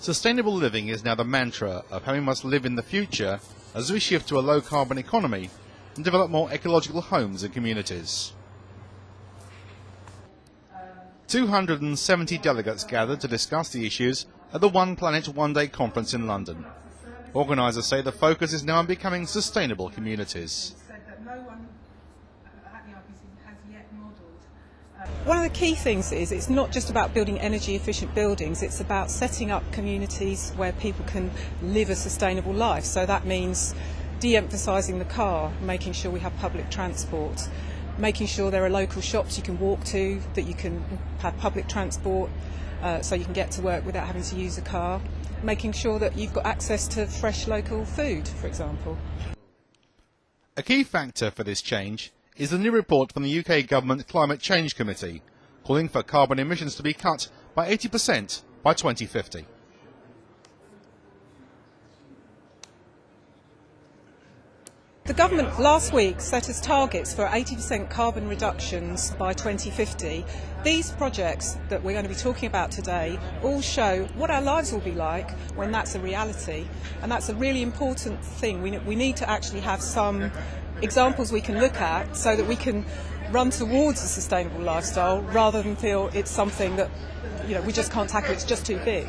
Sustainable living is now the mantra of how we must live in the future as we shift to a low-carbon economy and develop more ecological homes and communities. 270 delegates gathered to discuss the issues at the One Planet One Day conference in London. Organisers say the focus is now on becoming sustainable communities. One of the key things is it's not just about building energy efficient buildings, it's about setting up communities where people can live a sustainable life. So that means de-emphasising the car, making sure we have public transport, making sure there are local shops you can walk to, that you can have public transport so you can get to work without having to use a car, making sure that you've got access to fresh local food, for example. A key factor for this change is the new report from the UK Government Climate Change Committee, calling for carbon emissions to be cut by 80% by 2050. The government last week set as targets for 80% carbon reductions by 2050. These projects that we're going to be talking about today all show what our lives will be like when that's a reality, and that's a really important thing. We need to actually have some examples we can look at so that we can run towards a sustainable lifestyle rather than feel it's something that we just can't tackle, it's just too big.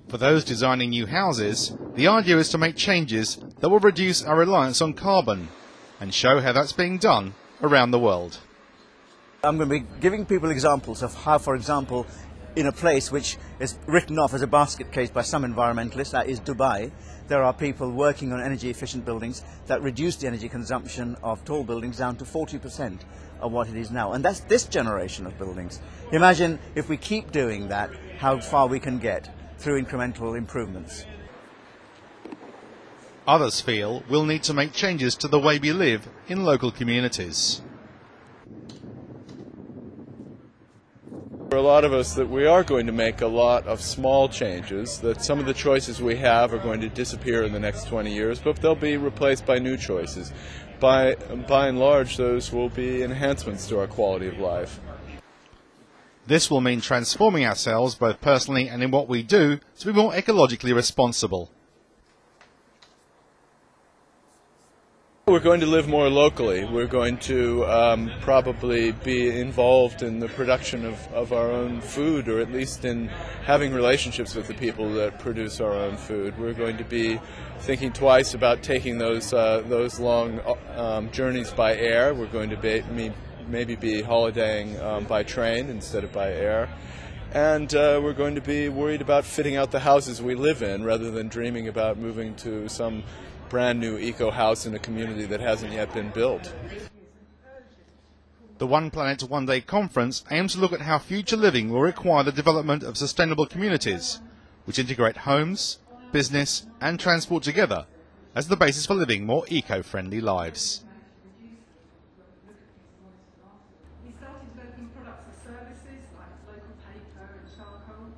For those designing new houses, the idea is to make changes that will reduce our reliance on carbon and show how that's being done around the world. I'm going to be giving people examples of how, for example, in a place which is written off as a basket case by some environmentalists, that is Dubai, there are people working on energy efficient buildings that reduce the energy consumption of tall buildings down to 40% of what it is now. And that's this generation of buildings. Imagine if we keep doing that, how far we can get through incremental improvements. Others feel we'll need to make changes to the way we live in local communities. For a lot of us, that we are going to make a lot of small changes, that some of the choices we have are going to disappear in the next 20 years, but they'll be replaced by new choices. By and large, those will be enhancements to our quality of life. This will mean transforming ourselves, both personally and in what we do, to be more ecologically responsible. We're going to live more locally. We're going to probably be involved in the production of our own food, or at least in having relationships with the people that produce our own food. We're going to be thinking twice about taking those long journeys by air. We're going to maybe be holidaying by train instead of by air. And we're going to be worried about fitting out the houses we live in rather than dreaming about moving to some brand new eco house in a community that hasn't yet been built. The One Planet One Day conference aims to look at how future living will require the development of sustainable communities, which integrate homes, business and transport together as the basis for living more eco-friendly lives.